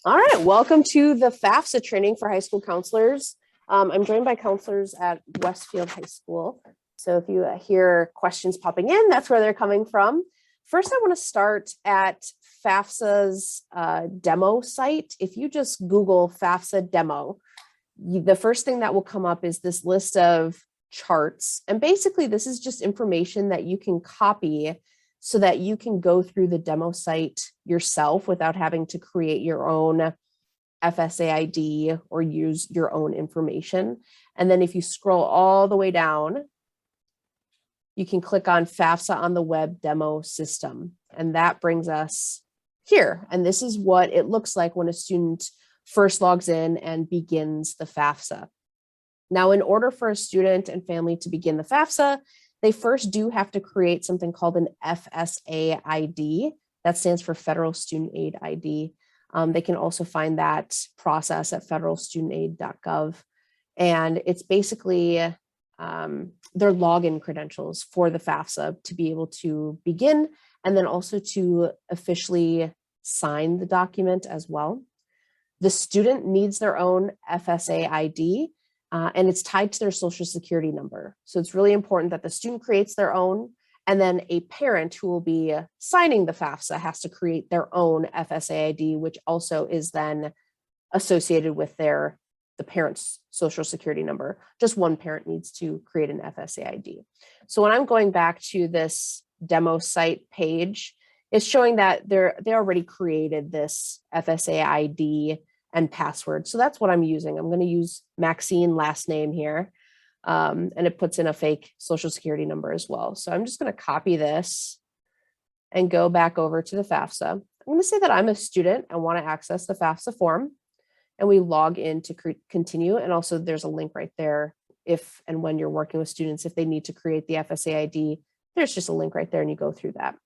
All right, welcome to the FAFSA training for high school counselors. I'm joined by counselors at Westfield High School. So if you hear questions popping in, that's where they're coming from. First, I want to start at FAFSA's demo site. If you just Google FAFSA demo, the first thing that will come up is this list of charts. And basically, this is just information that you can copy so that you can go through the demo site yourself without having to create your own FSA ID or use your own information. And then if you scroll all the way down, you can click on FAFSA on the web demo system. And that brings us here. And this is what it looks like when a student first logs in and begins the FAFSA. Now, in order for a student and family to begin the FAFSA, they first do have to create something called an FSA ID. That stands for Federal Student Aid ID. They can also find that process at federalstudentaid.gov. And it's basically their login credentials for the FAFSA to be able to begin and then also to officially sign the document as well. The student needs their own FSA ID. And it's tied to their social security number. So it's really important that the student creates their own, and then a parent who will be signing the FAFSA has to create their own FSA ID, which also is then associated with the parent's social security number. Just one parent needs to create an FSA ID. So when I'm going back to this demo site page, it's showing that they already created this FSA ID and password. So that's what I'm using. I'm going to use Maxine last name here. And it puts in a fake social security number as well. So I'm just going to copy this and go back over to the FAFSA. I'm going to say that I'm a student and want to access the FAFSA form. And we log in to continue. And also there's a link right there if and when you're working with students, if they need to create the FSA ID, there's just a link right there and you go through that.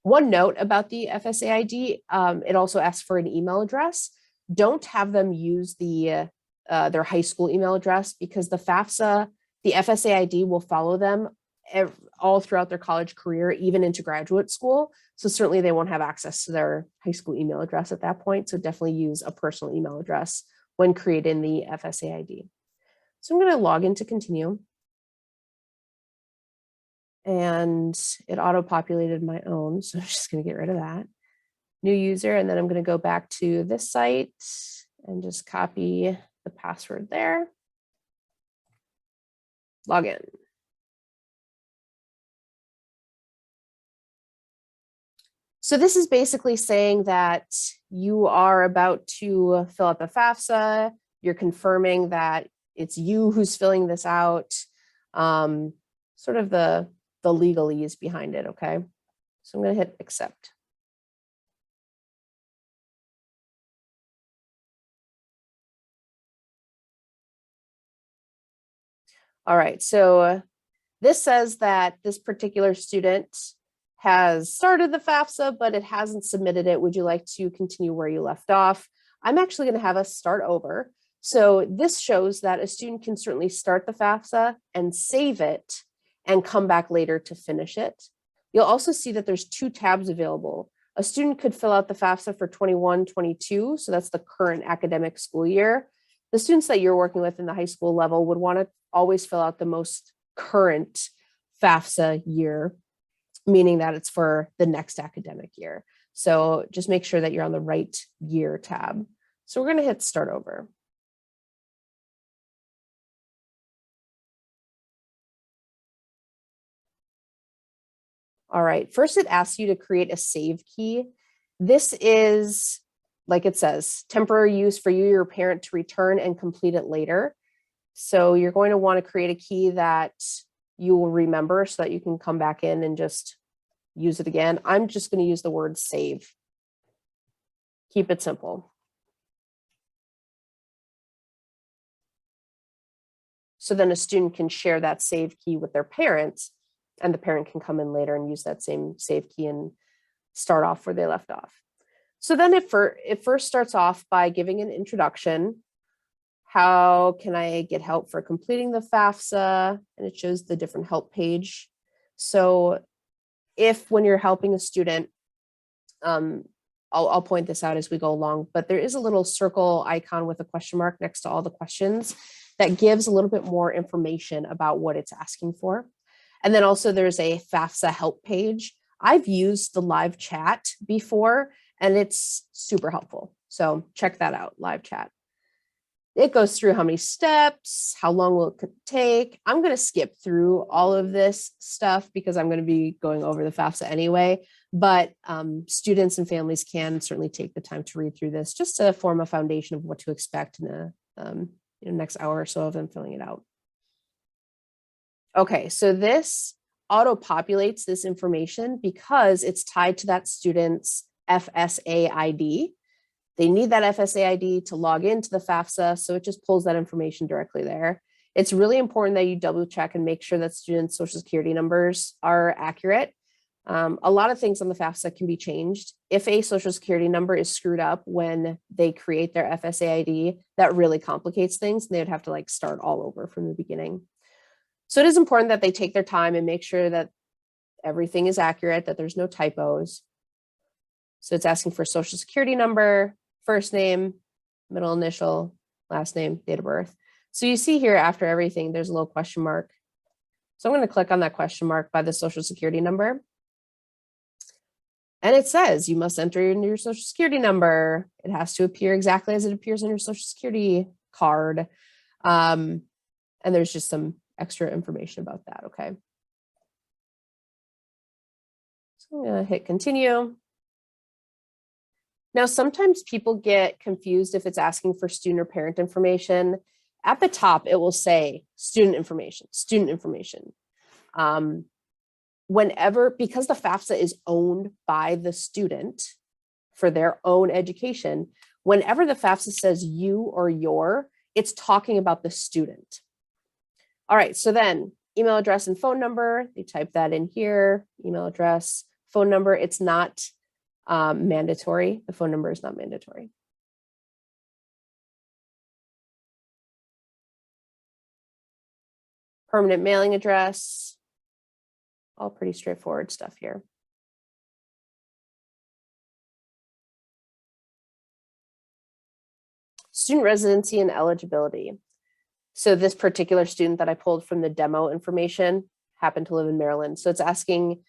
One note about the FSA ID, it also asks for an email address. Don't have them use their high school email address because the FAFSA, the FSA ID will follow them all throughout their college career, even into graduate school. So certainly they won't have access to their high school email address at that point. So definitely use a personal email address when creating the FSA ID. So I'm going to log in to continue. And it auto-populated my own. So I'm just going to get rid of that. New user, and then I'm going to go back to this site and just copy the password there. Log in. So this is basically saying that you are about to fill out the FAFSA. You're confirming that it's you who's filling this out. Sort of the legalese behind it, okay? So I'm going to hit accept. All right, so this says that this particular student has started the FAFSA, but it hasn't submitted it. Would you like to continue where you left off? I'm actually going to have us start over. So this shows that a student can certainly start the FAFSA and save it and come back later to finish it. You'll also see that there's two tabs available. A student could fill out the FAFSA for 21-22, so that's the current academic school year. The students that you're working with in the high school level would want to always fill out the most current FAFSA year, meaning that it's for the next academic year. So just make sure that you're on the right year tab. So we're going to hit start over. All right, first it asks you to create a save key. This is, like it says, temporary use for you, your parent to return and complete it later. So you're going to want to create a key that you will remember so that you can come back in and just use it again. I'm just going to use the word save. Keep it simple. So then a student can share that save key with their parents, and the parent can come in later and use that same save key and start off where they left off. So then it first starts off by giving an introduction. How can I get help for completing the FAFSA? And it shows the different help page. So if when you're helping a student, I'll point this out as we go along, but there is a little circle icon with a question mark next to all the questions that gives a little bit more information about what it's asking for. And then also there's a FAFSA help page. I've used the live chat before and it's super helpful. So check that out, live chat. It goes through how many steps, how long will it take. I'm going to skip through all of this stuff because I'm going to be going over the FAFSA anyway, but students and families can certainly take the time to read through this just to form a foundation of what to expect in the next hour or so of them filling it out. Okay, so this auto-populates this information because it's tied to that student's FSA ID. They need that FSA ID to log into the FAFSA, so it just pulls that information directly there. It's really important that you double check and make sure that students' social security numbers are accurate. A lot of things on the FAFSA can be changed. If a social security number is screwed up when they create their FSA ID, that really complicates things. They would have to like start all over from the beginning. So it is important that they take their time and make sure that everything is accurate, that there's no typos. So it's asking for social security number, first name, middle initial, last name, date of birth. So you see here after everything, there's a little question mark. So I'm going to click on that question mark by the social security number. And it says you must enter in your social security number. It has to appear exactly as it appears on your social security card. And there's just some extra information about that, okay? So I'm going to hit continue. Now, sometimes people get confused if it's asking for student or parent information. At the top, it will say student information, student information. Because the FAFSA is owned by the student for their own education, whenever the FAFSA says you or your, it's talking about the student. All right, so then email address and phone number, they type that in here, email address, phone number, it's not mandatory. The phone number is not mandatory. Permanent mailing address, all pretty straightforward stuff here. Student residency and eligibility. So this particular student that I pulled from the demo information happened to live in Maryland. So it's asking,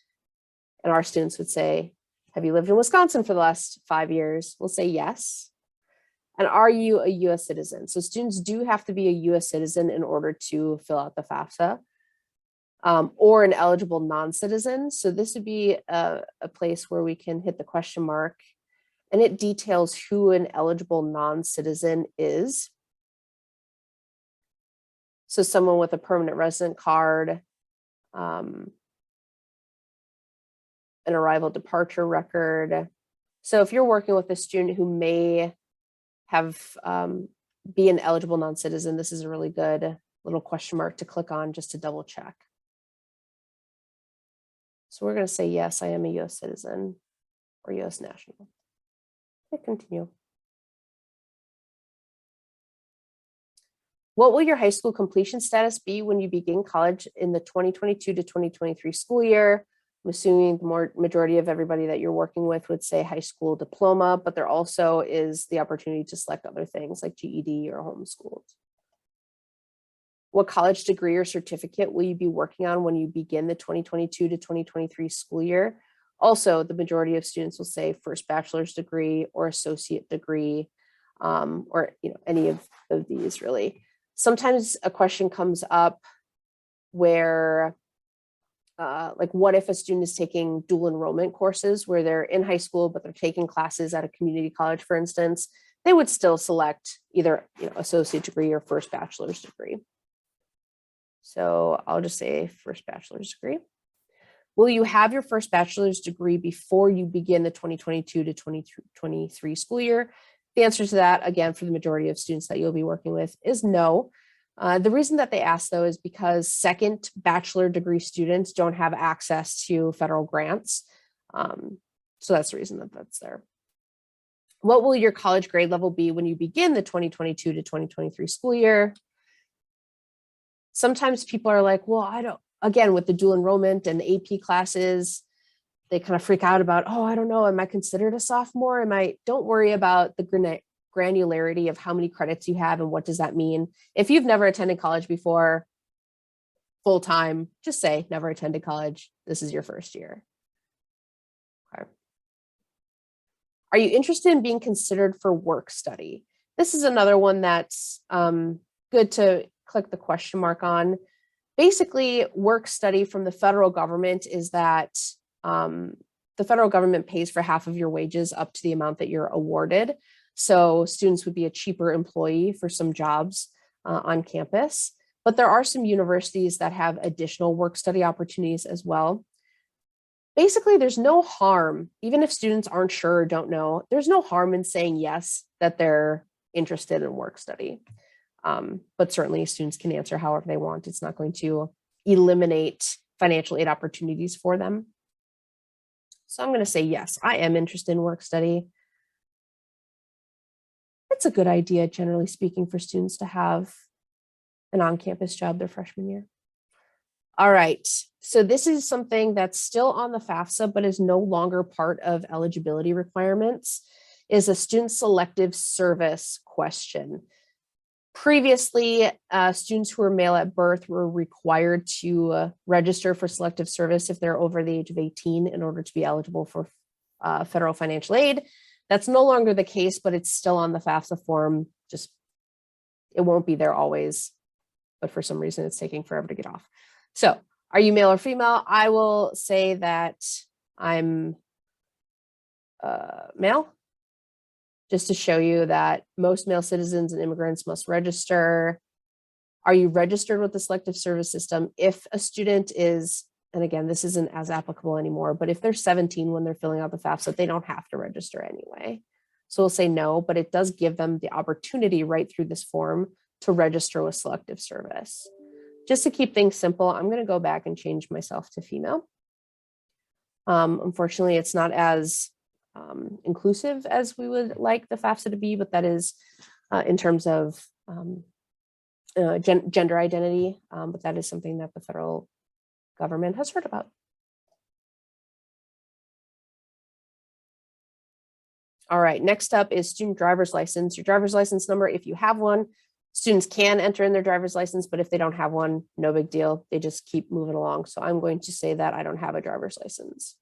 and our students would say, have you lived in Wisconsin for the last 5 years? We'll say yes. And are you a US citizen? So students do have to be a US citizen in order to fill out the FAFSA, or an eligible non-citizen. So this would be a place where we can hit the question mark and it details who an eligible non-citizen is. So someone with a permanent resident card, an arrival departure record. So if you're working with a student who may have be an eligible non-citizen, this is a really good little question mark to click on just to double check. So we're going to say, yes, I am a US citizen or US national. Hit continue. What will your high school completion status be when you begin college in the 2022 to 2023 school year? I'm assuming the majority of everybody that you're working with would say high school diploma, but there also is the opportunity to select other things like GED or homeschooled. What college degree or certificate will you be working on when you begin the 2022 to 2023 school year? Also, the majority of students will say first bachelor's degree or associate degree, or any of these really. Sometimes a question comes up where like what if a student is taking dual enrollment courses where they're in high school, but they're taking classes at a community college, for instance, they would still select either associate degree or first bachelor's degree. So I'll just say first bachelor's degree. Will you have your first bachelor's degree before you begin the 2022 to 2023 school year? The answer to that, again, for the majority of students that you'll be working with is no. The reason that they ask, though, is because second bachelor degree students don't have access to federal grants. So that's the reason that that's there. What will your college grade level be when you begin the 2022 to 2023 school year? Sometimes people are like, well, I don't, again, with the dual enrollment and AP classes, they kind of freak out about, oh, I don't know, am I considered a sophomore? Don't worry about the granularity of how many credits you have and what does that mean. If you've never attended college before, full time, just say never attended college. This is your first year. Okay. Are you interested in being considered for work study? This is another one that's good to click the question mark on. Basically, work study from the federal government is that the federal government pays for half of your wages up to the amount that you're awarded. So students would be a cheaper employee for some jobs on campus. But there are some universities that have additional work study opportunities as well. Basically, there's no harm, even if students aren't sure or don't know, there's no harm in saying yes, that they're interested in work study. But certainly students can answer however they want. It's not going to eliminate financial aid opportunities for them. So I'm going to say, yes, I am interested in work study. It's a good idea, generally speaking, for students to have an on-campus job their freshman year. All right, so this is something that's still on the FAFSA, but is no longer part of eligibility requirements, is a student selective service question. Previously, students who were male at birth were required to register for selective service if they're over the age of 18 in order to be eligible for federal financial aid. That's no longer the case, but it's still on the FAFSA form. Just, it won't be there always, but for some reason it's taking forever to get off. So, are you male or female? I will say that I'm male, just to show you that most male citizens and immigrants must register. Are you registered with the selective service system? If a student is, and again, this isn't as applicable anymore, but if they're 17 when they're filling out the FAFSA, they don't have to register anyway. So we'll say no, but it does give them the opportunity right through this form to register with selective service. Just to keep things simple, I'm going to go back and change myself to female. Unfortunately, it's not as inclusive as we would like the FAFSA to be, but that is in terms of gender identity, but that is something that the federal government has heard about. All right, next up is student driver's license. Your driver's license number, if you have one, students can enter in their driver's license, but if they don't have one, no big deal. They just keep moving along. So I'm going to say that I don't have a driver's license.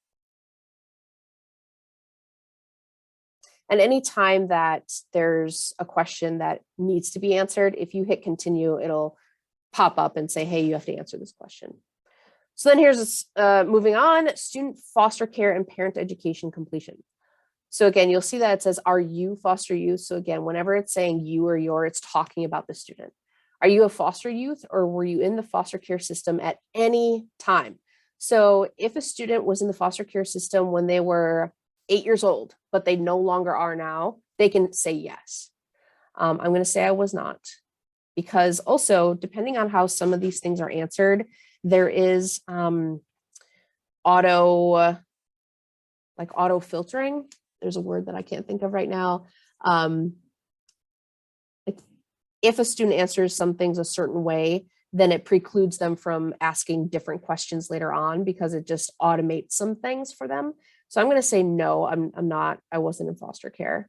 And anytime that there's a question that needs to be answered, if you hit continue, it'll pop up and say, hey, you have to answer this question. So then here's moving on, student foster care and parent education completion. So again, you'll see that it says, are you foster youth? So again, whenever it's saying you or your, it's talking about the student. Are you a foster youth or were you in the foster care system at any time? So if a student was in the foster care system when they were 8 years old, but they no longer are now, they can say yes. I'm going to say I was not, because also depending on how some of these things are answered, there is auto filtering. There's a word that I can't think of right now. If a student answers some things a certain way, then it precludes them from asking different questions later on because it just automates some things for them. So I'm going to say no, I'm not, I wasn't in foster care.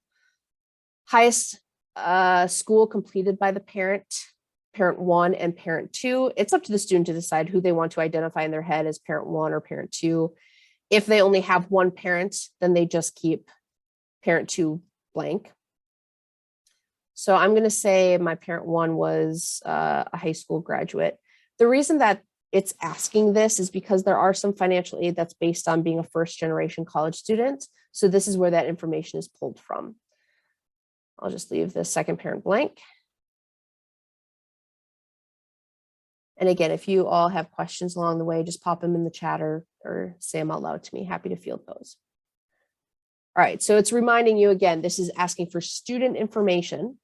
Highest school completed by the parent 1 and parent 2. It's up to the student to decide who they want to identify in their head as parent 1 or parent 2. If they only have one parent, then they just keep parent 2 blank. So I'm going to say my parent 1 was a high school graduate. The reason that it's asking this is because there are some financial aid that's based on being a first generation college student. So this is where that information is pulled from. I'll just leave the second parent blank. And again, if you all have questions along the way, just pop them in the chat or say them out loud to me. Happy to field those. All right, so it's reminding you again, this is asking for student information.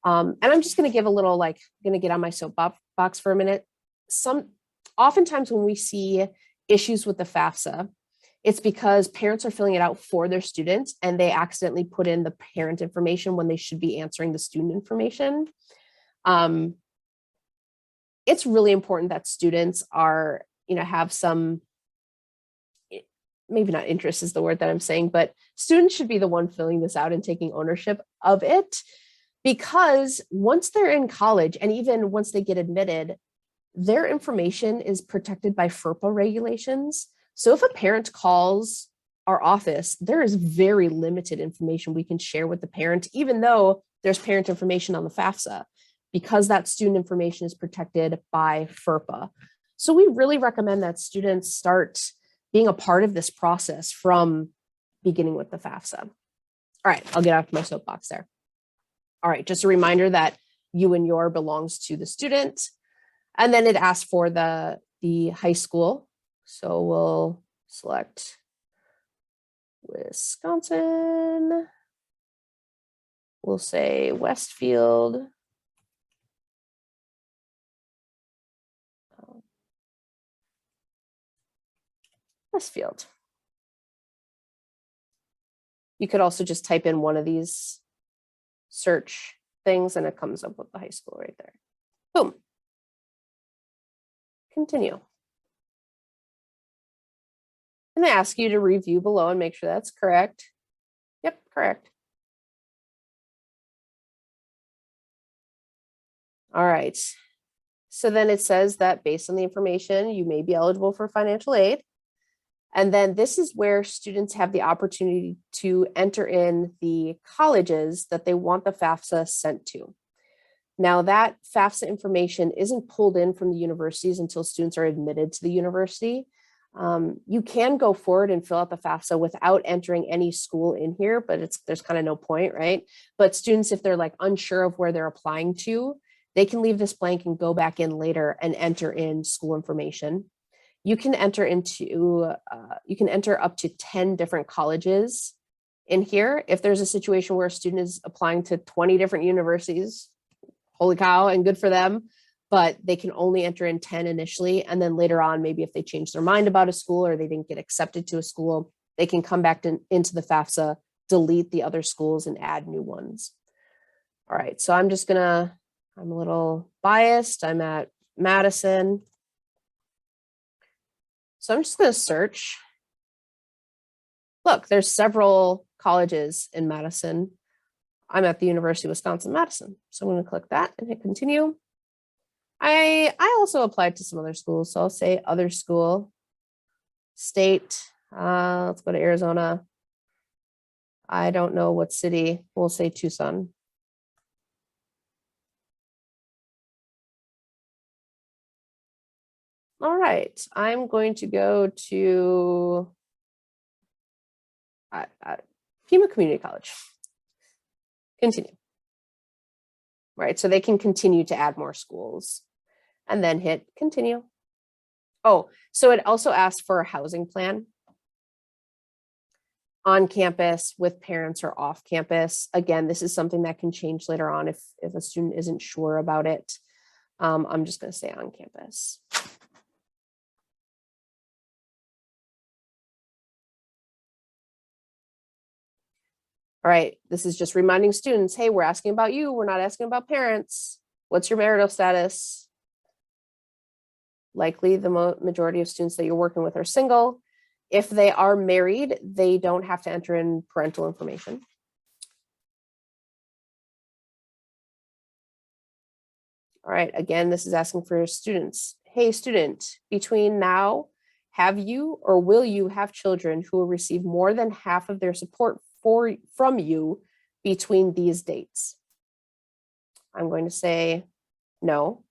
And I'm just going to give a little, going to get on my soapbox for a minute. Oftentimes when we see issues with the FAFSA, it's because parents are filling it out for their students and they accidentally put in the parent information when they should be answering the student information. It's really important that students are, have some maybe not interest is the word that I'm saying, but students should be the one filling this out and taking ownership of it. Because once they're in college and even once they get admitted, their information is protected by FERPA regulations. So if a parent calls our office, there is very limited information we can share with the parent, even though there's parent information on the FAFSA, because that student information is protected by FERPA. So we really recommend that students start being a part of this process from beginning with the FAFSA. All right, I'll get off my soapbox there. All right, just a reminder that you and your belongs to the student. And then it asks for the high school. So we'll select Wisconsin. We'll say Westfield. Westfield. You could also just type in one of these search things and it comes up with the high school right there. Boom. Continue. And they ask you to review below and make sure that's correct. Yep, correct. All right. So then it says that based on the information, you may be eligible for financial aid. And then this is where students have the opportunity to enter in the colleges that they want the FAFSA sent to. Now that FAFSA information isn't pulled in from the universities until students are admitted to the university. You can go forward and fill out the FAFSA without entering any school in here, but there's kind of no point, right? But students, if they're like unsure of where they're applying to, they can leave this blank and go back in later and enter in school information. You can enter up to 10 different colleges in here. If there's a situation where a student is applying to 20 different universities, holy cow, and good for them, but they can only enter in 10 initially. And then later on, maybe if they change their mind about a school or they didn't get accepted to a school, they can come back into the FAFSA, delete the other schools and add new ones. All right, so I'm a little biased. I'm at Madison. So I'm just going to search. Look, there's several colleges in Madison. I'm at the University of Wisconsin-Madison. So I'm going to click that and hit continue. I also applied to some other schools. So I'll say other school, state. Let's go to Arizona. I don't know what city. We'll say Tucson. All right, I'm going to go to Pima Community College. Continue. Right, so they can continue to add more schools and then hit continue. Oh, so it also asks for a housing plan on campus with parents or off campus. Again, this is something that can change later on if a student isn't sure about it. I'm just going to say on campus. All right, this is just reminding students, hey, we're asking about you. We're not asking about parents. What's your marital status? Likely the majority of students that you're working with are single. If they are married, they don't have to enter in parental information. All right, again, this is asking for students. Hey, student, between now, have you or will you have children who will receive more than half of their support from you between these dates? I'm going to say no.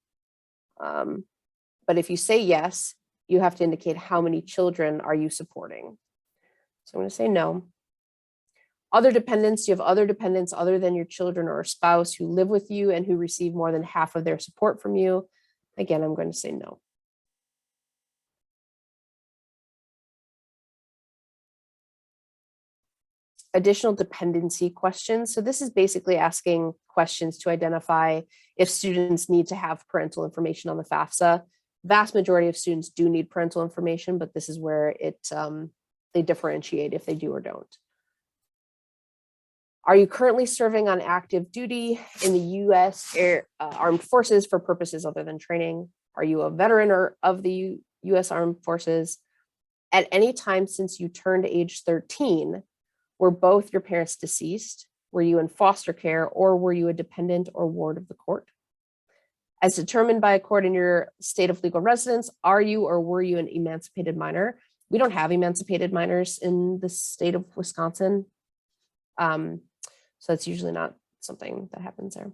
But if you say yes, you have to indicate how many children are you supporting. So I'm going to say no. Other dependents, you have other dependents other than your children or a spouse who live with you and who receive more than half of their support from you. Again, I'm going to say no. Additional dependency questions. So this is basically asking questions to identify if students need to have parental information on the FAFSA. Vast majority of students do need parental information, but this is where they differentiate if they do or don't. Are you currently serving on active duty in the U.S. Armed Forces for purposes other than training? Are you a veteran of the U.S. Armed Forces? At any time since you turned age 13, were both your parents deceased? Were you in foster care, or were you a dependent or ward of the court? As determined by a court in your state of legal residence, are you or were you an emancipated minor? We don't have emancipated minors in the state of Wisconsin. So that's usually not something that happens there.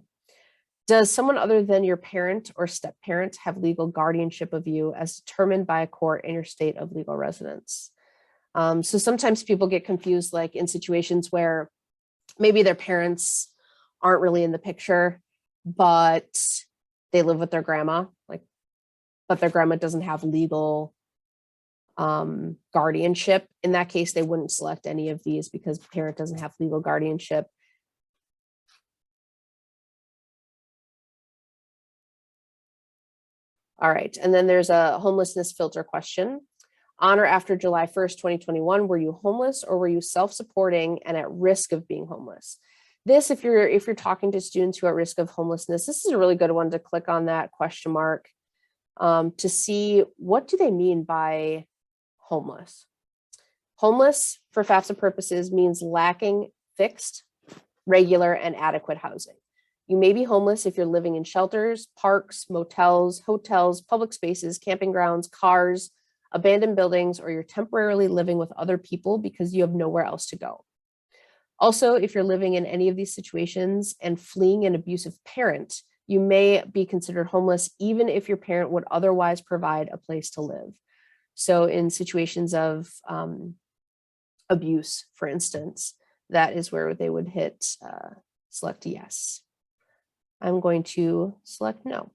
Does someone other than your parent or step parent have legal guardianship of you as determined by a court in your state of legal residence? So sometimes people get confused, like in situations where maybe their parents aren't really in the picture, but they live with their grandma, but their grandma doesn't have legal guardianship. In that case, they wouldn't select any of these because the parent doesn't have legal guardianship. All right, and then there's a homelessness filter question. On or after July 1st, 2021, were you homeless or were you self-supporting and at risk of being homeless? This, if you're talking to students who are at risk of homelessness, this is a really good one to click on that question mark to see what do they mean by homeless. Homeless, for FAFSA purposes, means lacking fixed, regular, and adequate housing. You may be homeless if you're living in shelters, parks, motels, hotels, public spaces, camping grounds, cars, abandoned buildings, or you're temporarily living with other people because you have nowhere else to go. Also, if you're living in any of these situations and fleeing an abusive parent, you may be considered homeless even if your parent would otherwise provide a place to live. So in situations of abuse, for instance, that is where they would hit select yes. I'm going to select no.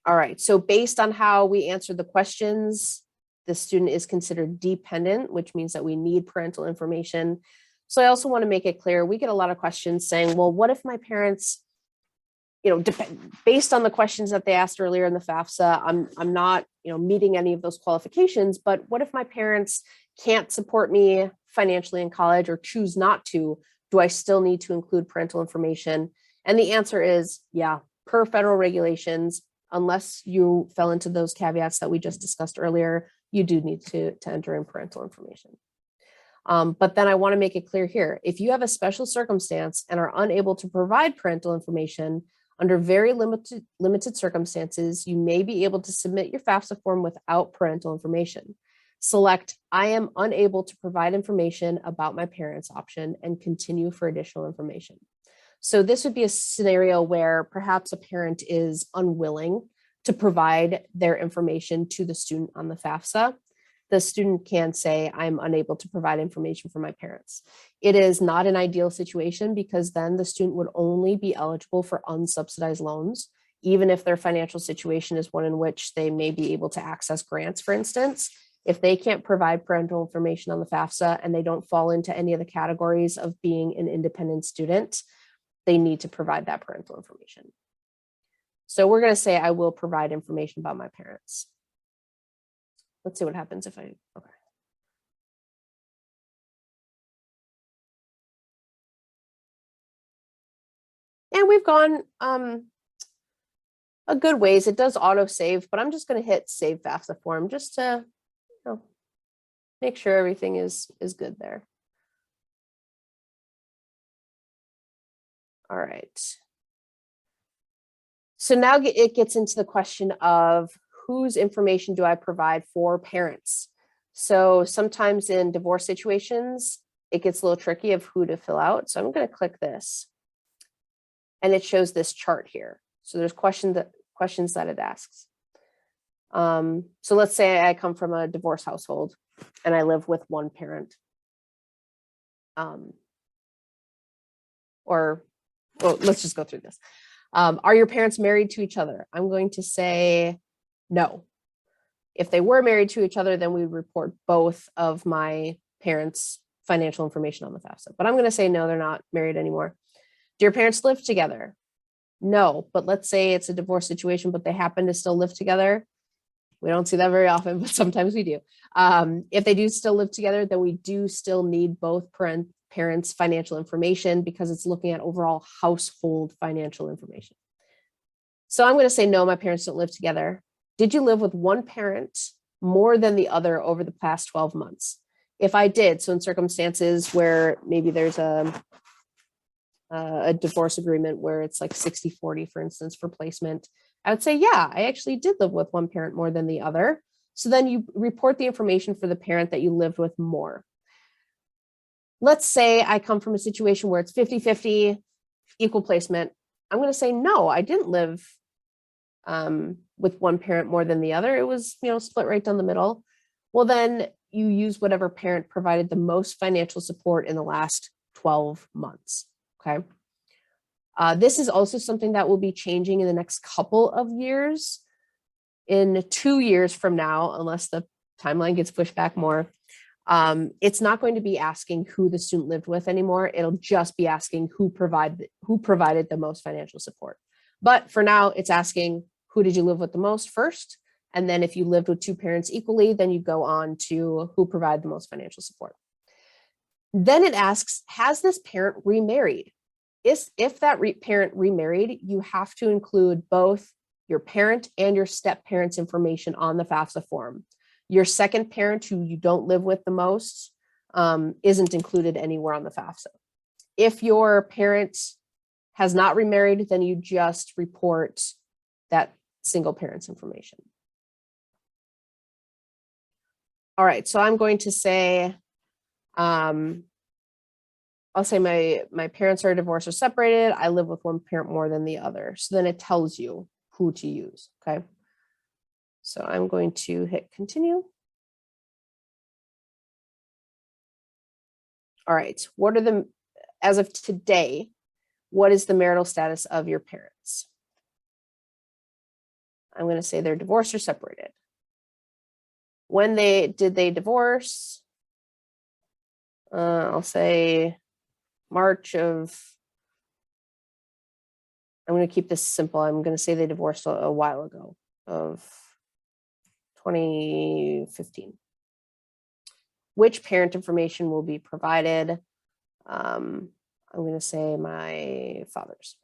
All right, so based on how we answered the questions, the student is considered dependent, which means that we need parental information. So I also want to make it clear, we get a lot of questions saying, well, what if my parents, based on the questions that they asked earlier in the FAFSA, I'm not, meeting any of those qualifications, but what if my parents can't support me financially in college or choose not to? Do I still need to include parental information? And the answer is, yeah, per federal regulations, unless you fell into those caveats that we just discussed earlier, you do need to enter in parental information. But then I want to make it clear here, if you have a special circumstance and are unable to provide parental information, under very limited circumstances, you may be able to submit your FAFSA form without parental information. Select I am unable to provide information about my parents option and continue for additional information. So this would be a scenario where perhaps a parent is unwilling to provide their information to the student on the FAFSA. The student can say, I'm unable to provide information for my parents. It is not an ideal situation because then the student would only be eligible for unsubsidized loans, even if their financial situation is one in which they may be able to access grants, for instance. If they can't provide parental information on the FAFSA and they don't fall into any of the categories of being an independent student, they need to provide that parental information. So we're going to say, I will provide information about my parents. Let's see what happens if okay. And we've gone a good ways. It does auto save, but I'm just going to hit save FAFSA form just to make sure everything is good there. All right. So now it gets into the question of whose information do I provide for parents? So sometimes in divorce situations, it gets a little tricky of who to fill out. So I'm going to click this. And it shows this chart here. So there's questions that it asks. So let's say I come from a divorce household and I live with one parent. Well, let's just go through this. Are your parents married to each other? I'm going to say no. If they were married to each other, then we would report both of my parents' financial information on the FAFSA. But I'm going to say no, they're not married anymore. Do your parents live together? No, but let's say it's a divorce situation, but they happen to still live together. We don't see that very often, but sometimes we do. If they do still live together, then we do still need both parents' financial information because it's looking at overall household financial information. So I'm going to say, no, my parents don't live together. Did you live with one parent more than the other over the past 12 months? If I did, so in circumstances where maybe there's a divorce agreement where it's like 60-40, for instance, for placement, I would say, yeah, I actually did live with one parent more than the other. So then you report the information for the parent that you lived with more. Let's say I come from a situation where it's 50-50, equal placement. I'm going to say, no, I didn't live with one parent more than the other. It was, split right down the middle. Well, then you use whatever parent provided the most financial support in the last 12 months. Okay. This is also something that will be changing in the next couple of years. In 2 years from now, unless the timeline gets pushed back more, it's not going to be asking who the student lived with anymore. It'll just be asking who provided the most financial support. But for now, it's asking who did you live with the most first? And then if you lived with two parents equally, then you go on to who provided the most financial support. Then it asks, has this parent remarried? If that parent remarried, you have to include both your parent and your step parent's information on the FAFSA form. Your second parent, who you don't live with the most, isn't included anywhere on the FAFSA. If your parent has not remarried, then you just report that single parent's information. All right, so I'm going to say, I'll say my parents are divorced or separated. I live with one parent more than the other. So then it tells you who to use, okay? So I'm going to hit continue. All right, as of today, what is the marital status of your parents? I'm going to say they're divorced or separated. When did they divorce? I'll say March of, I'm going to keep this simple. I'm going to say they divorced a while ago, of 2015. Which parent information will be provided? I'm going to say my father's.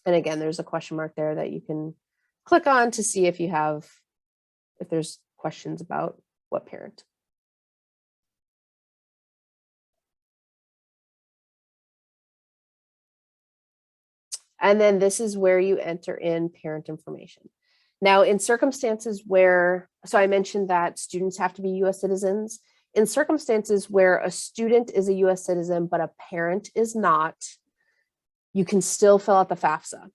And again, there's a question mark there that you can click on to see if there's questions about what parent. And then this is where you enter in parent information. Now, in circumstances where, so I mentioned that students have to be US citizens. In circumstances where a student is a US citizen, but a parent is not, you can still fill out the FAFSA.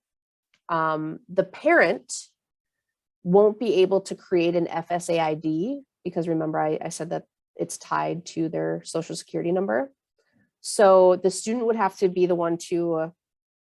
The parent won't be able to create an FSA ID because remember, I said that it's tied to their social security number. So the student would have to be the one to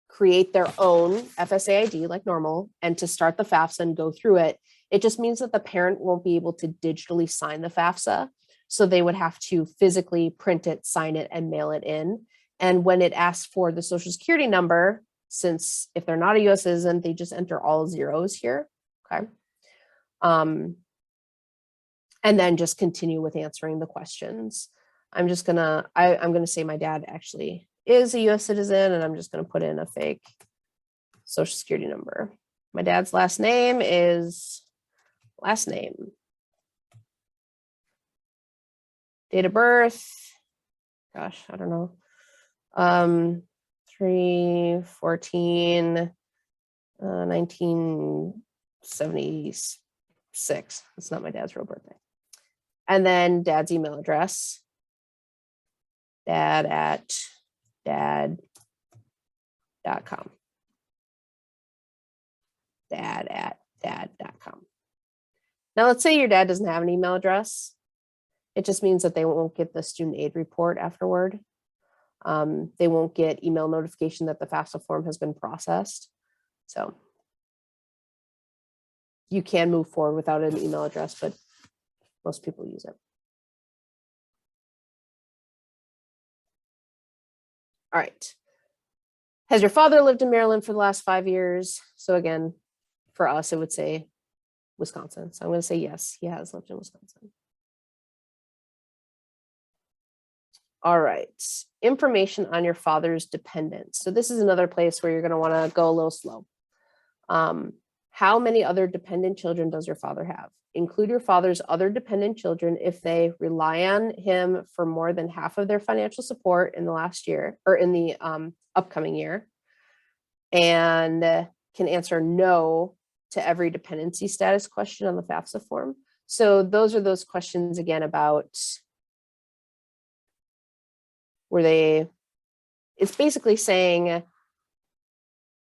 create their own FSA ID like normal and to start the FAFSA and go through it. It just means that the parent won't be able to digitally sign the FAFSA. So they would have to physically print it, sign it, and mail it in. And when it asks for the social security number, since if they're not a US citizen, they just enter all zeros here, okay? And then just continue with answering the questions. I'm gonna say my dad actually is a US citizen, and I'm just gonna put in a fake social security number. My dad's last name is date of birth, gosh, I don't know. 3/14, 1976. It's not my dad's real birthday. And then dad's email address, dad@dad.com. dad@dad.com. Now, let's say your dad doesn't have an email address. It just means that they won't get the student aid report afterward. They won't get email notification that the FAFSA form has been processed. So you can move forward without an email address, but most people use it. All right. Has your father lived in Maryland for the last 5 years? So again, for us, it would say Wisconsin. So I'm going to say yes, he has lived in Wisconsin. All right. Information on your father's dependents. So this is another place where you're going to want to go a little slow. How many other dependent children does your father have? Include your father's other dependent children if they rely on him for more than half of their financial support in the last year or in the upcoming year, and can answer no to every dependency status question on the FAFSA form. So those are those questions again about it's basically saying,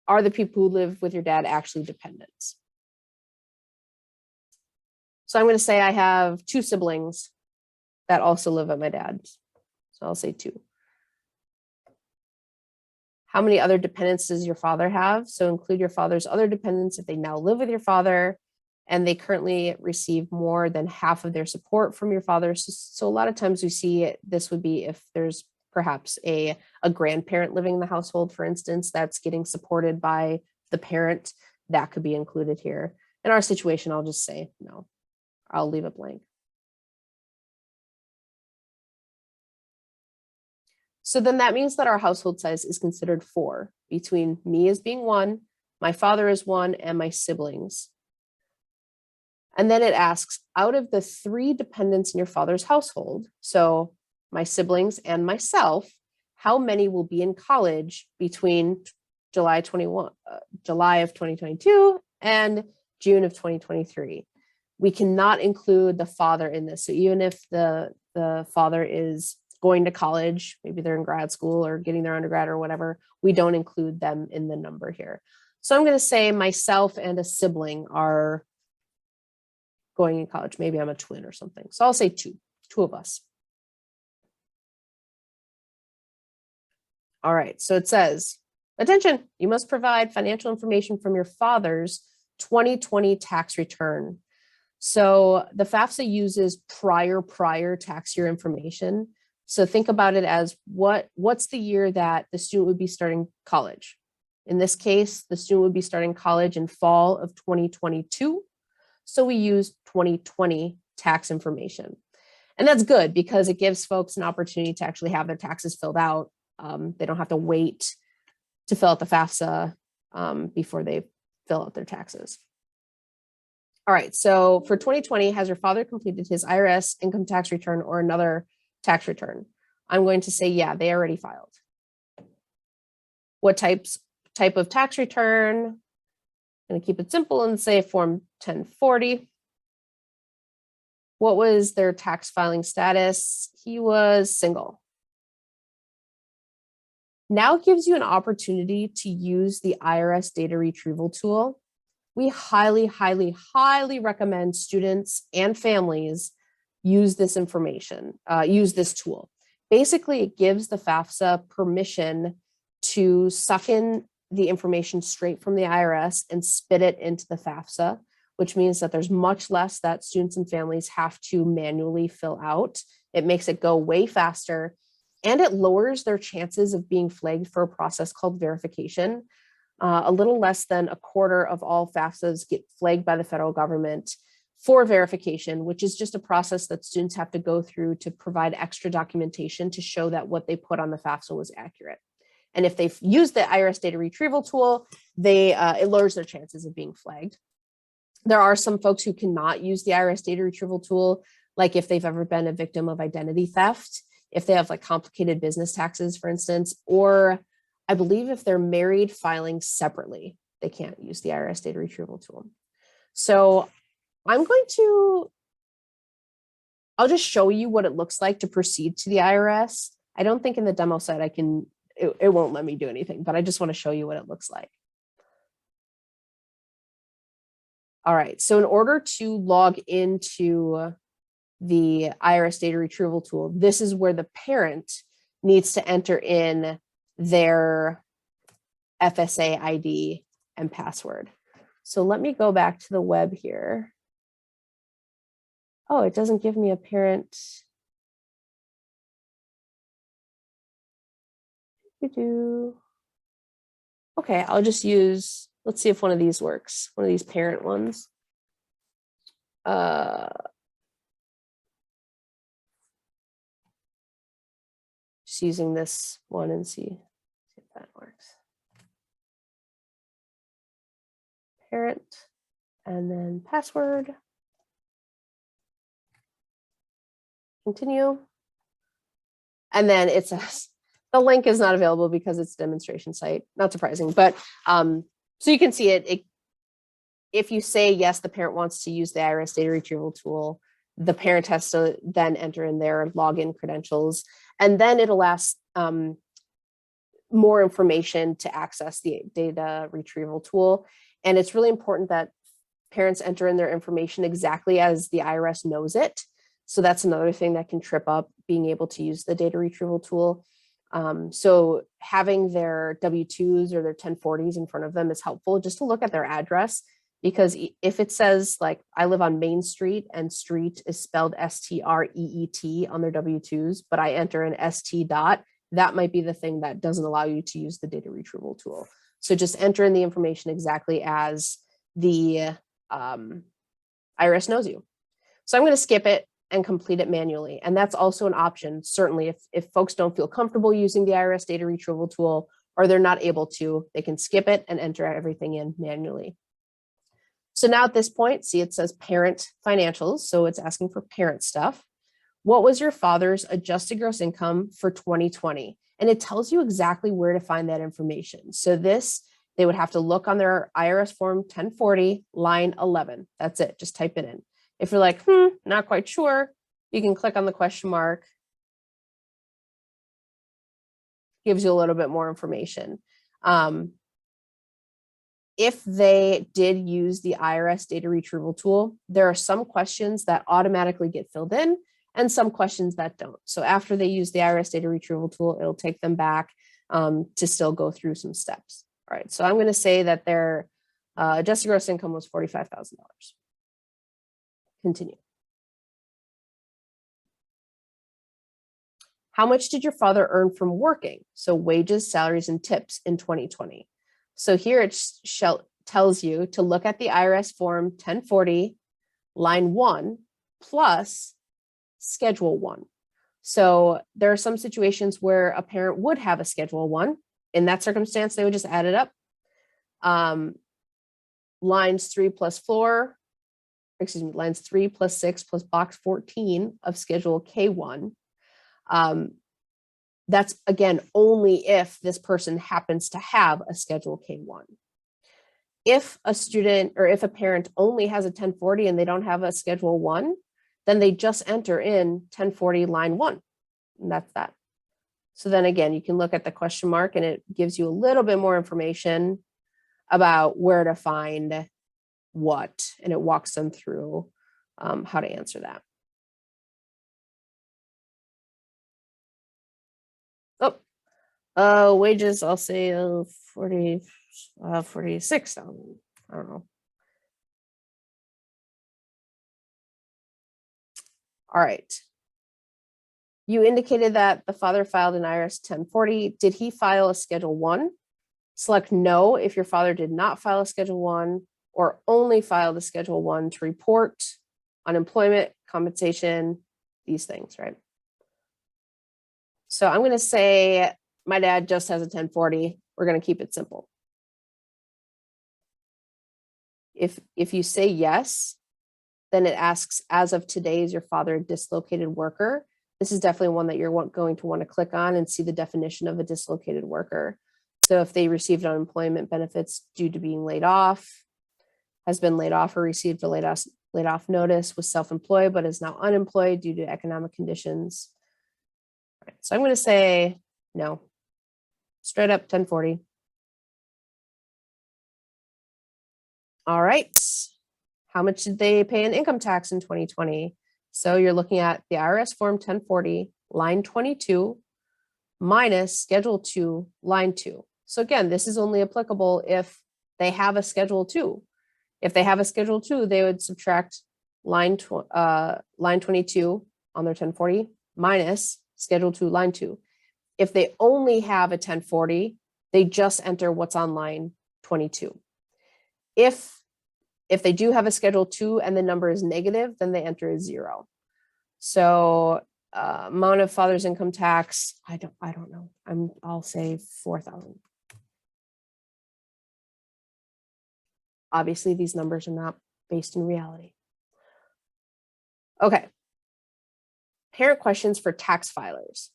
are the people who live with your dad actually dependents? So I'm going to say I have 2 siblings that also live at my dad's. So I'll say 2. How many other dependents does your father have? So include your father's other dependents if they now live with your father and they currently receive more than half of their support from your father. So a lot of times we see this would be if there's perhaps a grandparent living in the household, for instance, that's getting supported by the parent, that could be included here. In our situation, I'll just say no. I'll leave it blank. So then that means that our household size is considered 4, between me as being 1, my father is 1, and my siblings. And then it asks, out of the 3 dependents in your father's household, so my siblings and myself, how many will be in college between July of 2022 and June of 2023? We cannot include the father in this. So even if the father is going to college, maybe they're in grad school or getting their undergrad or whatever, we don't include them in the number here. So I'm going to say myself and a sibling are going in college. Maybe I'm a twin or something. So I'll say 2 of us. All right, so it says, attention, you must provide financial information from your father's 2020 tax return. So the FAFSA uses prior tax year information. So think about it as what's the year that the student would be starting college. In this case, the student would be starting college in fall of 2022. So we use 2020 tax information. And that's good because it gives folks an opportunity to actually have their taxes filled out. They don't have to wait to fill out the FAFSA before they fill out their taxes. All right, so for 2020, has your father completed his IRS income tax return or another tax return? I'm going to say, yeah, they already filed. What type of tax return? I'm going to keep it simple and say Form 1040. What was their tax filing status? He was single. Now it gives you an opportunity to use the IRS data retrieval tool. We highly recommend students and families use this information, use this tool. Basically, it gives the FAFSA permission to suck in the information straight from the IRS and spit it into the FAFSA, which means that there's much less that students and families have to manually fill out. It makes it go way faster, and it lowers their chances of being flagged for a process called verification. A little less than 1/4 of all FAFSAs get flagged by the federal government for verification, which is just a process that students have to go through to provide extra documentation to show that what they put on the FAFSA was accurate. And if they've used the IRS data retrieval tool, it lowers their chances of being flagged. There are some folks who cannot use the IRS data retrieval tool, like if they've ever been a victim of identity theft, if they have like complicated business taxes, for instance, or I believe if they're married filing separately, they can't use the IRS data retrieval tool. So I'll just show you what it looks like to proceed to the IRS. I don't think in the demo site it won't let me do anything, but I just want to show you what it looks like. All right, so in order to log into the IRS data retrieval tool, this is where the parent needs to enter in their FSA ID and password. So let me go back to the web here. Oh, it doesn't give me a parent. Okay, I'll just use, let's see if one of these works. One of these parent ones. Just using this one and see if that works. parent, and then password. Continue. And then it says the link is not available because it's a demonstration site. Not surprising, but so you can see it. If you say yes, the parent wants to use the IRS data retrieval tool, the parent has to then enter in their login credentials, and then it'll ask more information to access the data retrieval tool. And it's really important that parents enter in their information exactly as the IRS knows it. So that's another thing that can trip up being able to use the data retrieval tool. So having their W-2s or their 1040s in front of them is helpful, just to look at their address, because if it says like I live on Main Street and street is spelled S-T-R-E-E-T on their W-2s, but I enter an S-T dot, that might be the thing that doesn't allow you to use the data retrieval tool. So just enter in the information exactly as the IRS knows you. So I'm going to skip it and complete it manually. And that's also an option. Certainly, if folks don't feel comfortable using the IRS data retrieval tool, or they're not able to, they can skip it and enter everything in manually. So now at this point, see, it says parent financials. So it's asking for parent stuff. What was your father's adjusted gross income for 2020? And it tells you exactly where to find that information. So this, they would have to look on their IRS form 1040, line 11. That's it. Just type it in. If you're like, not quite sure, you can click on the question mark. Gives you a little bit more information. If they did use the IRS data retrieval tool, there are some questions that automatically get filled in and some questions that don't. So after they use the IRS data retrieval tool, it'll take them back to still go through some steps. All right, so I'm going to say that their adjusted gross income was $45,000. Continue. How much did your father earn from working? So wages, salaries, and tips in 2020. So here it tells you to look at the IRS form 1040, line 1, plus schedule 1. So there are some situations where a parent would have a schedule 1. In that circumstance, they would just add it up. Lines 3 plus 6 plus box 14 of schedule K1. That's again, only if this person happens to have a schedule K1. If a student or if a parent only has a 1040 and they don't have a schedule 1, then they just enter in 1040 line 1. And that's that. So then again, you can look at the question mark and it gives you a little bit more information about where to find what, and it walks them through how to answer that. Wages, I'll say 46,000. I don't know. All right. You indicated that the father filed an IRS 1040. Did he file a Schedule 1? Select no if your father did not file a Schedule 1 or only filed a Schedule 1 to report unemployment, compensation, these things, right? So I'm going to say my dad just has a 1040. We're going to keep it simple. If you say yes, then it asks, as of today, is your father a dislocated worker? This is definitely one that you're going to want to click on and see the definition of a dislocated worker. So if they received unemployment benefits due to being laid off, has been laid off or received a laid off notice, was self-employed but is now unemployed due to economic conditions. All right, so I'm going to say no. Straight up 1040. All right. How much did they pay in income tax in 2020? So you're looking at the IRS form 1040, line 22, minus Schedule 2, line 2. So again, this is only applicable if they have a Schedule 2. If they have a Schedule 2, they would subtract line 22 on their 1040 minus Schedule 2, line 2. If they only have a 1040, they just enter what's on line 22. If they do have a Schedule 2 and the number is negative, then they enter a 0. So amount of father's income tax, I don't know. I'll say 4,000. Obviously, these numbers are not based in reality. Okay. Parent questions for tax filers,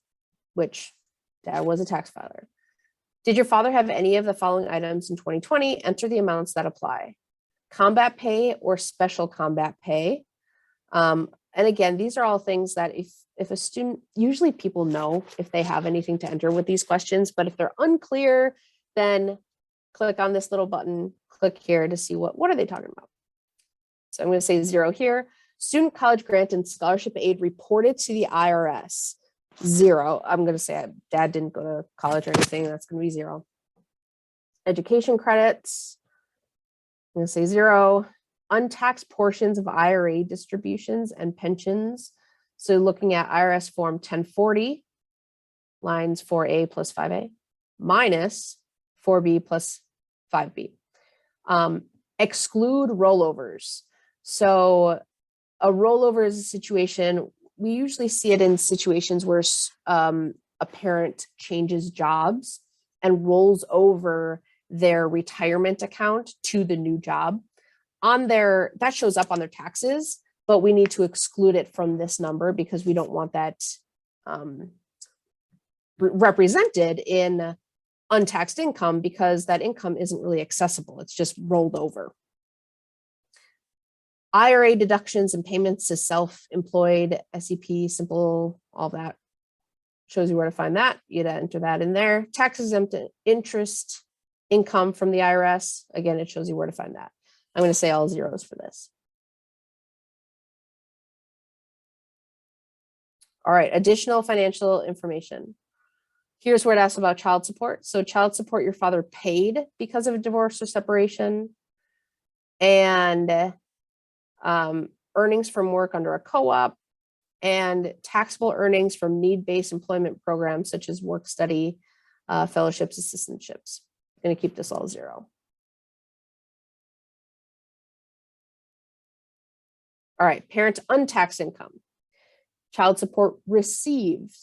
which dad was a tax filer. Did your father have any of the following items in 2020? Enter the amounts that apply. Combat pay or special combat pay. And again, these are all things that if a student, usually people know if they have anything to enter with these questions, but if they're unclear, then click on this little button, click here to see what are they talking about. So I'm going to say 0 here. Student college grant and scholarship aid reported to the IRS. 0. I'm going to say dad didn't go to college or anything. That's going to be 0. Education credits. I'm going to say 0. Untaxed portions of IRA distributions and pensions. So looking at IRS form 1040, lines 4A plus 5A, minus 4B plus 5B. Exclude rollovers. So a rollover is a situation, we usually see it in situations where a parent changes jobs and rolls over their retirement account to the new job. That shows up on their taxes, but we need to exclude it from this number because we don't want that represented in untaxed income, because that income isn't really accessible. It's just rolled over. IRA deductions and payments to self-employed, SEP, simple, all that shows you where to find that. You gotta enter that in there. Tax exempt interest income from the IRS. Again, it shows you where to find that. I'm going to say all 0s for this. All right, additional financial information. Here's where it asks about child support. So child support your father paid because of a divorce or separation, and earnings from work under a co-op, and taxable earnings from need-based employment programs such as work study, fellowships, assistantships. I'm going to keep this all 0. All right, parent untaxed income. Child support received.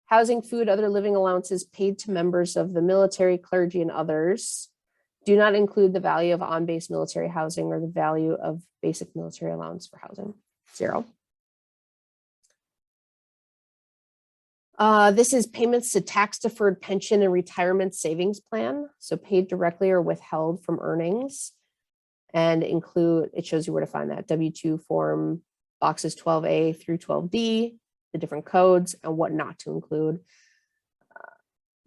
Housing, food, other living allowances paid to members of the military, clergy, and others. Do not include the value of on-base military housing or the value of basic military allowance for housing. 0. This is payments to tax-deferred pension and retirement savings plan. So paid directly or withheld from earnings. And include, it shows you where to find that, W-2 form, boxes 12A through 12D, the different codes, and what not to include.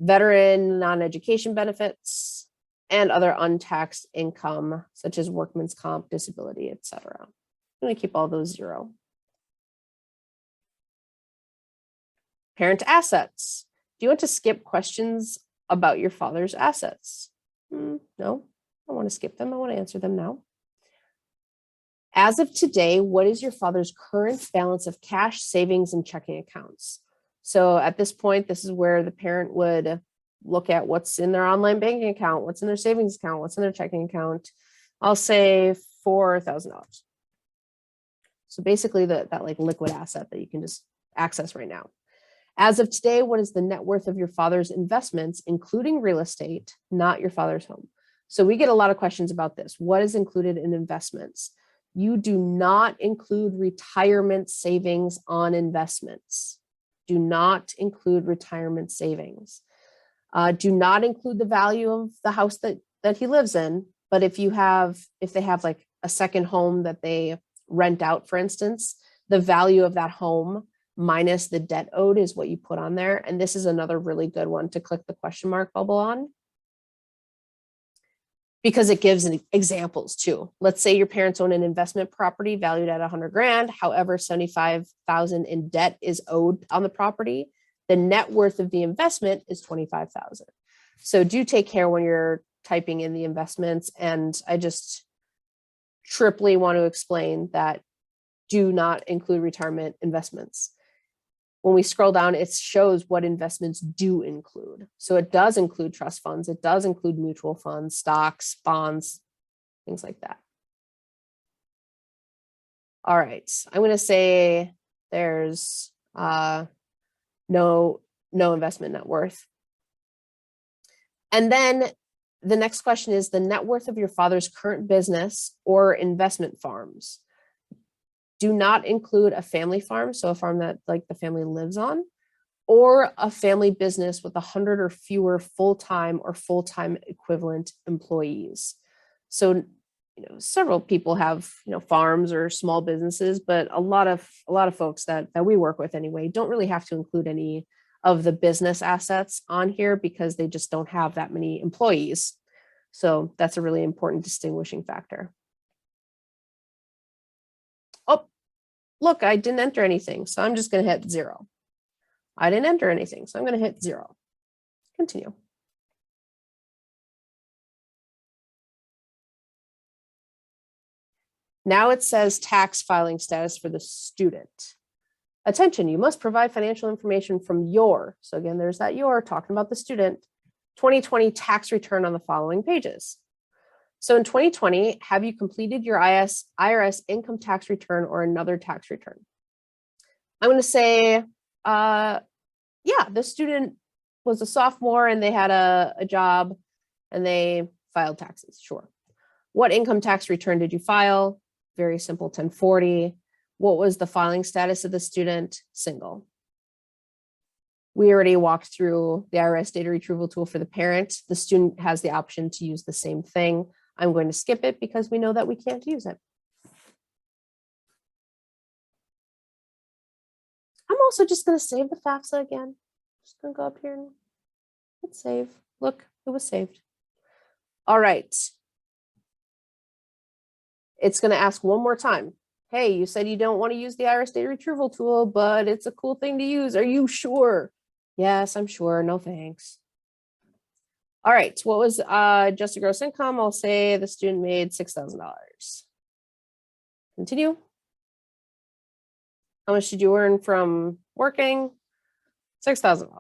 Veteran non-education benefits, and other untaxed income, such as workman's comp, disability, etc. I'm going to keep all those 0. Parent assets. Do you want to skip questions about your father's assets? No. I want to skip them. I want to answer them now. As of today, what is your father's current balance of cash, savings, and checking accounts? So at this point, this is where the parent would look at what's in their online banking account, what's in their savings account, what's in their checking account. I'll say $4,000. So basically that like liquid asset that you can just access right now. As of today, what is the net worth of your father's investments, including real estate, not your father's home? So we get a lot of questions about this. What is included in investments? You do not include retirement savings on investments. Do not include retirement savings. Do not include the value of the house that he lives in. But if they have like a second home that they rent out, for instance, the value of that home minus the debt owed is what you put on there. And this is another really good one to click the question mark bubble on, because it gives examples too. Let's say your parents own an investment property valued at 100 grand. However, 75,000 in debt is owed on the property. The net worth of the investment is 25,000. So do take care when you're typing in the investments. And I just triply want to explain that do not include retirement investments. When we scroll down, it shows what investments do include. So it does include trust funds. It does include mutual funds, stocks, bonds, things like that. All right, I'm going to say there's no investment net worth. And then The next question is the net worth of your father's current business or investment farms. Do not include a family farm, so a farm that like the family lives on, or a family business with 100 or fewer full-time or full-time equivalent employees. So, several people have, farms or small businesses, but a lot of folks that we work with anyway don't really have to include any of the business assets on here because they just don't have that many employees. So that's a really important distinguishing factor. Oh, look, I didn't enter anything, so I'm just going to hit 0. I didn't enter anything, so I'm going to hit 0. Continue. Now it says tax filing status for the student. Attention, you must provide financial information from your, so again, there's that your, talking about the student, 2020 tax return on the following pages. So in 2020, have you completed your IRS income tax return or another tax return? I'm going to say, yeah, the student was a sophomore and they had a job and they filed taxes. Sure. What income tax return did you file? Very simple, 1040. What was the filing status of the student? Single. We already walked through the IRS data retrieval tool for the parent. The student has the option to use the same thing. I'm going to skip it because we know that we can't use it. I'm also just going to save the FAFSA again. Just going to go up here and hit save. Look, it was saved. All right. It's going to ask one more time. Hey, you said you don't want to use the IRS data retrieval tool, but it's a cool thing to use. Are you sure? Yes, I'm sure. No, thanks. All right. What was adjusted gross income? I'll say the student made $6,000. Continue. How much did you earn from working? $6,000.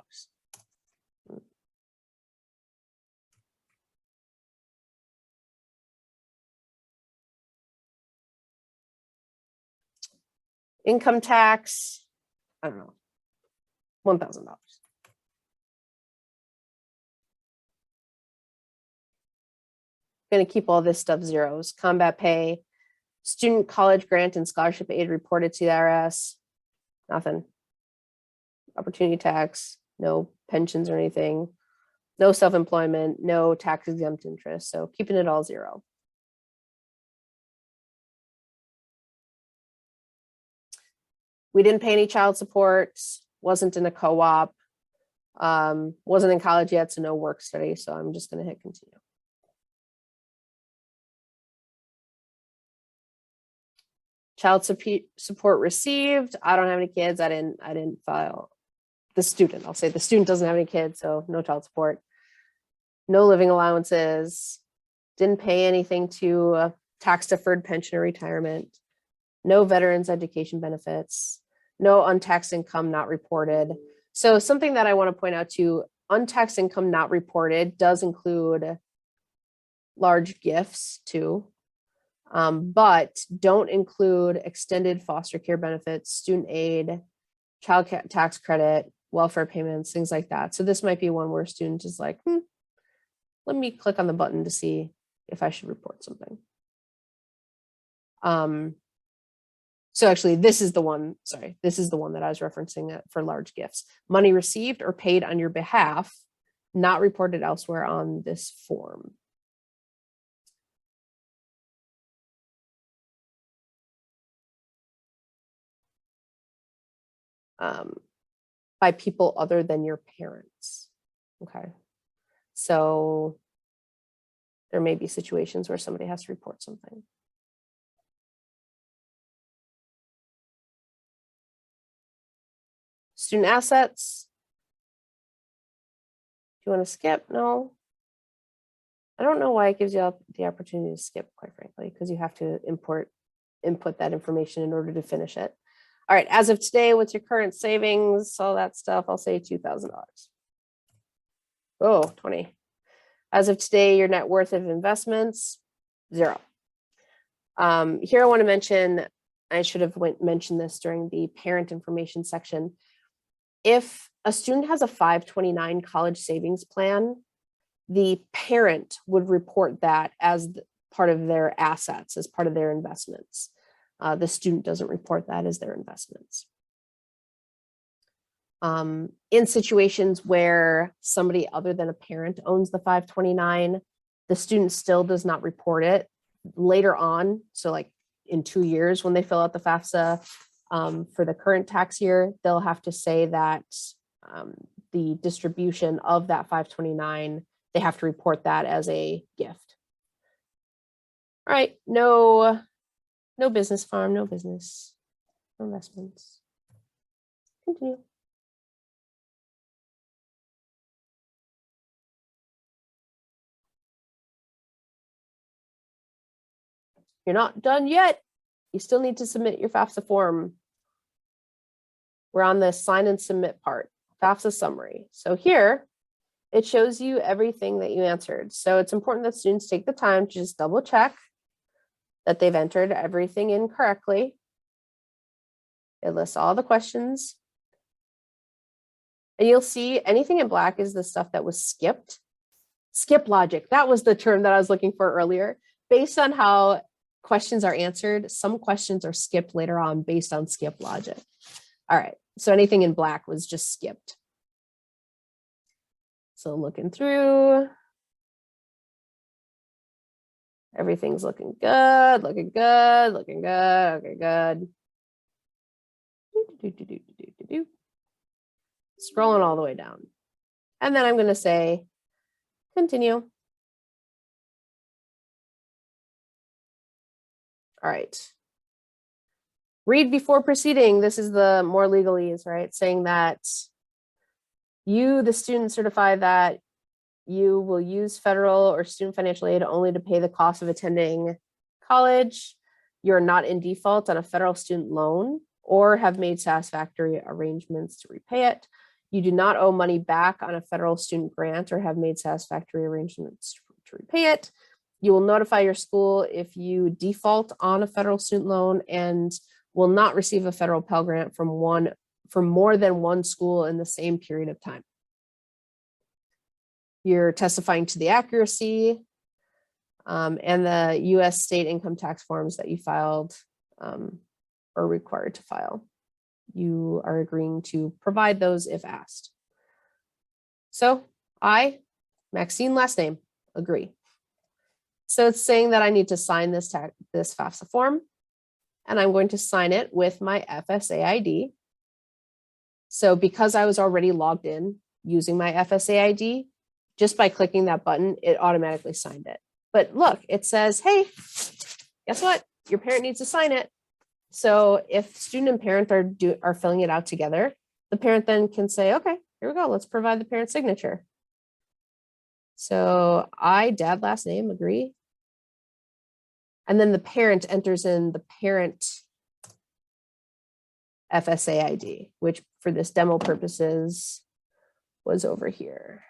Income tax, I don't know, $1,000. Going to keep all this stuff zeros. Combat pay, student college grant and scholarship aid reported to the IRS. Nothing. Opportunity tax, no pensions or anything. No self-employment, no tax exempt interest. So keeping it all 0. We didn't pay any child support, wasn't in a co-op, wasn't in college yet, so no work study. So I'm just going to hit continue. Child support received. I don't have any kids. I didn't file. The student, I'll say the student doesn't have any kids, so no child support. No living allowances. Didn't pay anything to tax deferred pension or retirement. No veterans education benefits. No untaxed income not reported. So something that I want to point out to, untaxed income not reported does include large gifts too. But don't include extended foster care benefits, student aid, child tax credit, welfare payments, things like that. So this might be one where a student is like, let me click on the button to see if I should report something. So actually, this is the one, sorry, this is the one that I was referencing for large gifts. Money received or paid on your behalf, not reported elsewhere on this form. By people other than your parents. Okay. So there may be situations where somebody has to report something. Student assets. Do you want to skip? No. I don't know why it gives you the opportunity to skip, quite frankly, because you have to input that information in order to finish it. All right, as of today, what's your current savings, all that stuff, I'll say $2,000. Oh, 20. As of today, your net worth of investments, 0. Here I want to mention, I should have mentioned this during the parent information section. If a student has a 529 college savings plan, the parent would report that as part of their assets, as part of their investments. The student doesn't report that as their investments. In situations where somebody other than a parent owns the 529, the student still does not report it later on. So like in 2 years, when they fill out the FAFSA for the current tax year, they'll have to say that the distribution of that 529, they have to report that as a gift. All right, no business farm, no business, no investments. Continue. You're not done yet. You still need to submit your FAFSA form. We're on the sign and submit part, FAFSA summary. So here, it shows you everything that you answered. So it's important that students take the time to just double check that they've entered everything in correctly. It lists all the questions. And you'll see anything in black is the stuff that was skipped. Skip logic, that was the term that I was looking for earlier. Based on how questions are answered, some questions are skipped later on based on skip logic. All right, so anything in black was just skipped. So looking through, everything's looking good, looking good, looking good, okay, good. Scrolling all the way down. And then I'm going to say, continue. All right. Read before proceeding. This is the more legalese, right? Saying that you, the student, certify that you will use federal or student financial aid only to pay the cost of attending college. You're not in default on a federal student loan or have made satisfactory arrangements to repay it. You do not owe money back on a federal student grant or have made satisfactory arrangements to repay it. You will notify your school if you default on a federal student loan and will not receive a federal Pell Grant from more than one school in the same period of time. You're testifying to the accuracy and the US state income tax forms that you filed are required to file. You are agreeing to provide those if asked. So I, Maxine last name, agree. So it's saying that I need to sign this FAFSA form, and I'm going to sign it with my FSA ID. So because I was already logged in using my FSA ID, just by clicking that button, it automatically signed it. But look, it says, hey, guess what? Your parent needs to sign it. So if student and parent are filling it out together, the parent then can say, okay, here we go. Let's provide the parent signature. So I, dad, last name, agree. And then the parent enters in the parent FSA ID, which for this demo purposes was over here.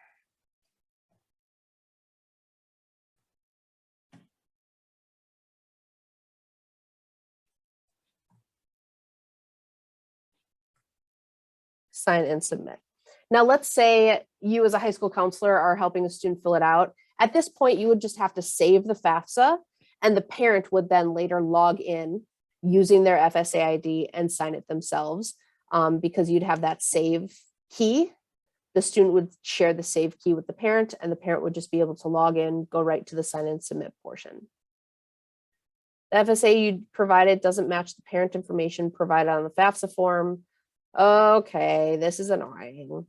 Sign and submit. Now, let's say you as a high school counselor are helping a student fill it out. At this point, you would just have to save the FAFSA, and the parent would then later log in using their FSA ID and sign it themselves because you'd have that save key. The student would share the save key with the parent, and the parent would just be able to log in, go right to the sign and submit portion. The FSA you provided doesn't match the parent information provided on the FAFSA form. Okay, this is annoying.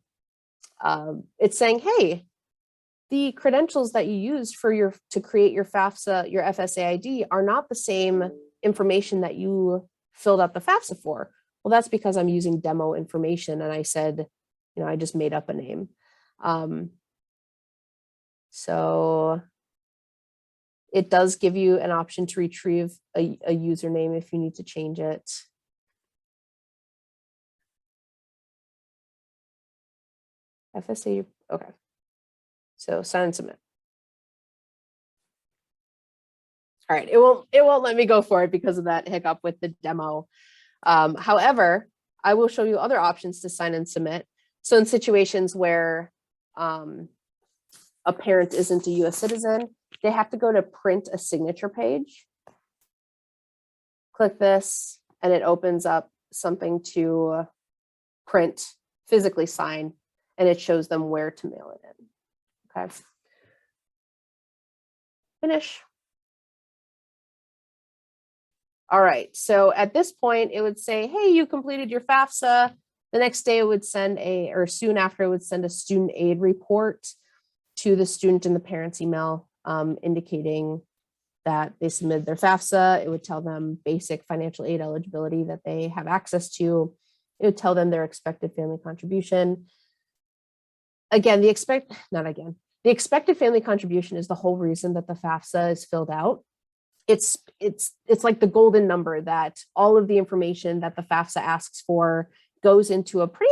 It's saying, hey, the credentials that you used to create your FAFSA, your FSA ID are not the same information that you filled out the FAFSA for. Well, that's because I'm using demo information, and I said, I just made up a name. So it does give you an option to retrieve a username if you need to change it. FSA, okay. So sign and submit. All right, it won't let me go for it because of that hiccup with the demo. However, I will show you other options to sign and submit. So in situations where a parent isn't a US citizen, they have to go to print a signature page. Click this and it opens up something to print, physically sign, and it shows them where to mail it in. Okay. Finish. All right, so at this point, it would say, hey, you completed your FAFSA. The next day it would send or soon after it would send a student aid report to the student in the parent's email, indicating that they submitted their FAFSA. It would tell them basic financial aid eligibility that they have access to. It would tell them their expected family contribution. Again, the expected family contribution is the whole reason that the FAFSA is filled out. It's like the golden number that all of the information that the FAFSA asks for goes into a pretty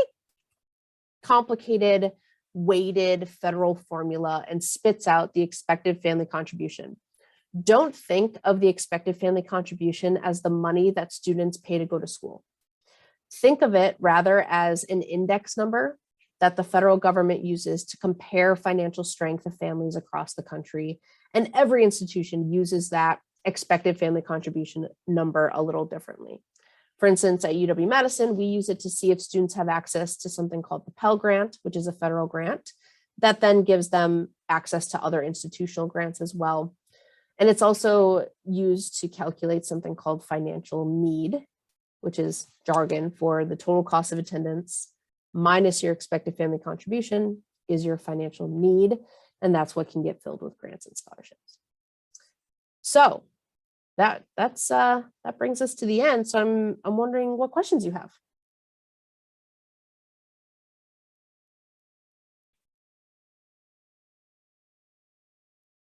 complicated, weighted federal formula and spits out the expected family contribution. Don't think of the expected family contribution as the money that students pay to go to school. Think of it rather as an index number that the federal government uses to compare financial strength of families across the country. And every institution uses that expected family contribution number a little differently. For instance, at UW-Madison, we use it to see if students have access to something called the Pell Grant, which is a federal grant that then gives them access to other institutional grants as well. And it's also used to calculate something called financial need, which is jargon for the total cost of attendance minus your expected family contribution is your financial need. And that's what can get filled with grants and scholarships. So that brings us to the end. So I'm wondering what questions you have.